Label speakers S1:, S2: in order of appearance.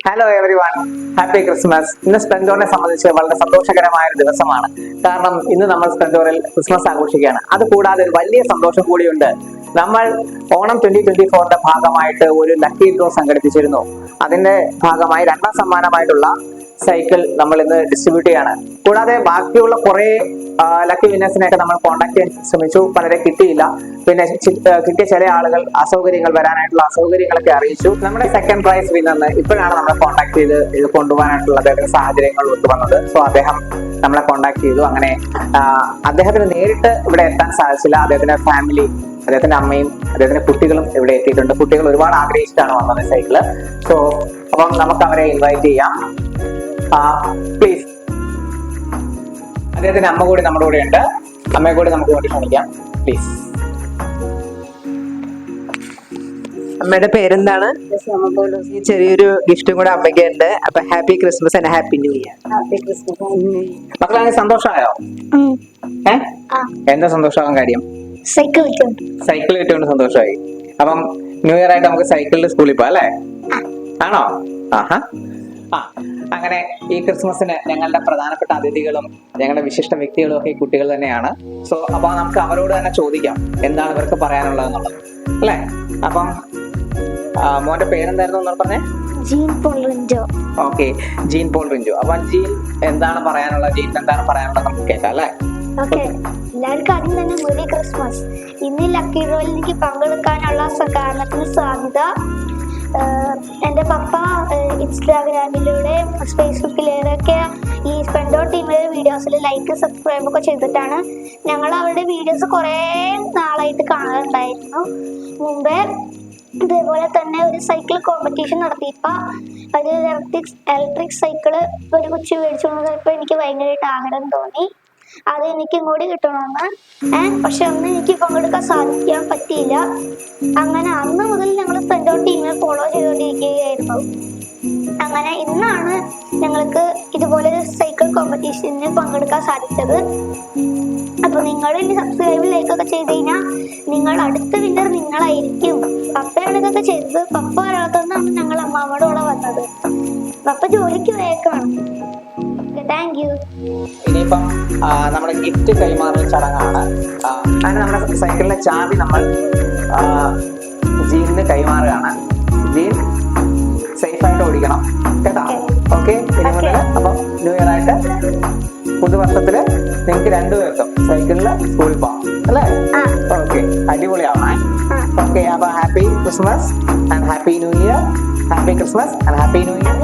S1: Hello every one, happy Christmas. ഇന്ന് സ്പ്ലെൻഡോറിനെ സംബന്ധിച്ച് വളരെ സന്തോഷകരമായ ഒരു ദിവസമാണ്. കാരണം ഇന്ന് നമ്മൾ സ്പ്ലെൻഡോറിൽ ക്രിസ്മസ് ആഘോഷിക്കുകയാണ്. അത് കൂടാതെ ഒരു വലിയ സന്തോഷം കൂടിയുണ്ട്. നമ്മൾ ഓണം 2024 ഭാഗമായിട്ട് ഒരു ലക്കി ഡ്രോ സംഘടിപ്പിച്ചിരുന്നു. അതിന്റെ ഭാഗമായി രണ്ടാം സമ്മാനമായിട്ടുള്ള സൈക്കിൾ നമ്മൾ ഇന്ന് ഡിസ്ട്രിബ്യൂട്ട് ചെയ്യാണ്. കൂടാതെ ബാക്കിയുള്ള കുറെ ലക്കി വിന്നേഴ്സിനെയൊക്കെ നമ്മൾ കോൺടാക്ട് ചെയ്യാൻ ശ്രമിച്ചു, പലരെ കിട്ടിയില്ല. പിന്നെ കിട്ടിയ ചില ആളുകൾ വരാനായിട്ടുള്ള അസൗകര്യങ്ങളൊക്കെ അറിയിച്ചു. നമ്മുടെ സെക്കൻഡ് പ്രൈസ് വിന്നറിന് ഇപ്പോഴാണ് നമ്മളെ കോൺടാക്ട് ചെയ്ത് ഇത് കൊണ്ടുപോകാനായിട്ടുള്ള അദ്ദേഹത്തിന് സാഹചര്യങ്ങൾ ഒത്തു വന്നത്. സോ അദ്ദേഹം നമ്മളെ കോൺടാക്ട് ചെയ്തു. അങ്ങനെ അദ്ദേഹത്തിന് നേരിട്ട് ഇവിടെ എത്താൻ സാധിച്ചില്ല. അദ്ദേഹത്തിന്റെ ഫാമിലി, അദ്ദേഹത്തിന്റെ അമ്മയും അദ്ദേഹത്തിന്റെ കുട്ടികളും ഇവിടെ എത്തിയിട്ടുണ്ട്. കുട്ടികൾ ഒരുപാട് ആഗ്രഹിച്ചിട്ടാണ് വന്നത് സൈക്കിള്. സോ അപ്പം നമുക്ക് അവരെ ഇൻവൈറ്റ് ചെയ്യാം. പ്ലീസ്, അദ്ദേഹത്തിന്റെ അമ്മ കൂടി നമ്മുടെ കൂടെ ഉണ്ട്. അമ്മയെ കൂടി നമുക്ക് വേണ്ടി ക്ഷണിക്കാം, പ്ലീസ്.
S2: അമ്മയുടെ പേരെന്താണ്? ഈ ചെറിയൊരു ഗിഫ്റ്റും കൂടെ അമ്മയ്ക്ക് ഉണ്ട്. അപ്പൊ happy Christmas and happy new year.
S1: മക്കളെ സന്തോഷമായോ? എന്താ സന്തോഷമാകാൻ കാര്യം? സൈക്കിൾ കിട്ടിയോണ്ട് സന്തോഷമായി. അപ്പം ന്യൂ ഇയർ ആയിട്ട് നമുക്ക് സൈക്കിളിൽ സ്കൂളിൽ പോവാം അല്ലേ? ആണോ? ആഹാ. അങ്ങനെ ഈ ക്രിസ്മസിന് ഞങ്ങളുടെ പ്രധാനപ്പെട്ട അതിഥികളും ഞങ്ങളുടെ വിശിഷ്ട വ്യക്തികളും ഒക്കെ ഈ കുട്ടികൾ തന്നെയാണ്. സോ അപ്പൊ നമുക്ക് അവരോട് തന്നെ ചോദിക്കാം എന്താണ് ഇവർക്ക് പറയാനുള്ളതെന്നുള്ളത് അല്ലേ? അപ്പം മോന്റെ പേരെന്തായിരുന്നു പറഞ്ഞേ?
S3: Jean Paul Rincho.
S1: Okay, Jean Paul Rincho. അപ്പൊ ജീൻ എന്താണ് പറയാനുള്ളത്? നമുക്ക് കേൾക്കാം അല്ലേ?
S3: ഓക്കെ, എല്ലാവർക്കും ആദ്യം തന്നെ മെറി ക്രിസ്മസ്. ഇന്ന് ലക്കി ഡ്രോയിൽ എനിക്ക് പങ്കെടുക്കാനുള്ള കാരണത്തിന് സാധ്യത എൻ്റെ പപ്പ ഇൻസ്റ്റാഗ്രാമിലൂടെ ഫേസ്ബുക്കിലൂടെയൊക്കെ ഈ സ്പെൻഡോ ടീമിലെ വീഡിയോസിൽ ലൈക്ക് സബ്സ്ക്രൈബ് ഒക്കെ ചെയ്തിട്ടാണ്. ഞങ്ങൾ അവരുടെ വീഡിയോസ് കുറേ നാളായിട്ട് കാണാറുണ്ടായിരുന്നു. മുമ്പേ ഇതേപോലെ തന്നെ ഒരു സൈക്കിൾ കോമ്പറ്റീഷൻ നടത്തിയപ്പോൾ ഒരു ഇലക്ട്രിക് സൈക്കിള് ഒരു കൊച്ചു മേടിച്ചു കൊണ്ടപ്പോൾ എനിക്ക് ഭയങ്കരമായിട്ട് ആഗ്രഹം തോന്നി. അത് എനിക്കും കൂടി കിട്ടണമെന്ന്. പക്ഷെ അന്ന് എനിക്ക് പങ്കെടുക്കാൻ സാധിക്കാൻ പറ്റിയില്ല. അങ്ങനെ അന്ന് മുതൽ ഞങ്ങൾ സ്പെൻഡോ ടീമിനെ ഫോളോ ചെയ്തുകൊണ്ടിരിക്കുകയായിരുന്നു. അങ്ങനെ ഇന്നാണ് ഞങ്ങൾക്ക് ഇതുപോലെ സൈക്കിൾ കോമ്പറ്റീഷന് പങ്കെടുക്കാൻ സാധിച്ചത്. അപ്പൊ നിങ്ങൾ ഇനി സബ്സ്ക്രൈബ് ലൈക്കൊക്കെ ചെയ്ത് കഴിഞ്ഞാൽ നിങ്ങൾ അടുത്ത വിന്നർ നിങ്ങളായിരിക്കും. പപ്പയാണ് ഇതൊക്കെ ചെയ്തത്. പപ്പ വരാത്തതുകൊണ്ടാണ് ഞങ്ങൾ അമ്മാമ്മയുടെ കൂടെ വന്നത്. പപ്പ ജോലിക്ക് വേക്കാണ്. Thank you.
S1: ഇനിയിപ്പം നമ്മുടെ ഗിഫ്റ്റ് കൈമാറൽ ചടങ്ങാണ്. അങ്ങനെ നമ്മുടെ സൈക്കിളിലെ ചാവി നമ്മൾ ജീനിന് കൈമാറുകയാണ്. ജീൻ സേഫ് ആയിട്ട് ഓടിക്കണം കേട്ടോ. ഓക്കെ, ഇനി മുതൽ അപ്പം ന്യൂ ഇയർ ആയിട്ട് പുതുവർഷത്തില് നിങ്ങൾക്ക് രണ്ടുപേർക്കും സൈക്കിളില് സ്കൂളിൽ പോകാം അല്ലേ? ഓക്കെ, അടിപൊളിയാവണേ. ഓക്കെ, അപ്പൊ happy Christmas and happy new year. Happy Christmas and happy new year.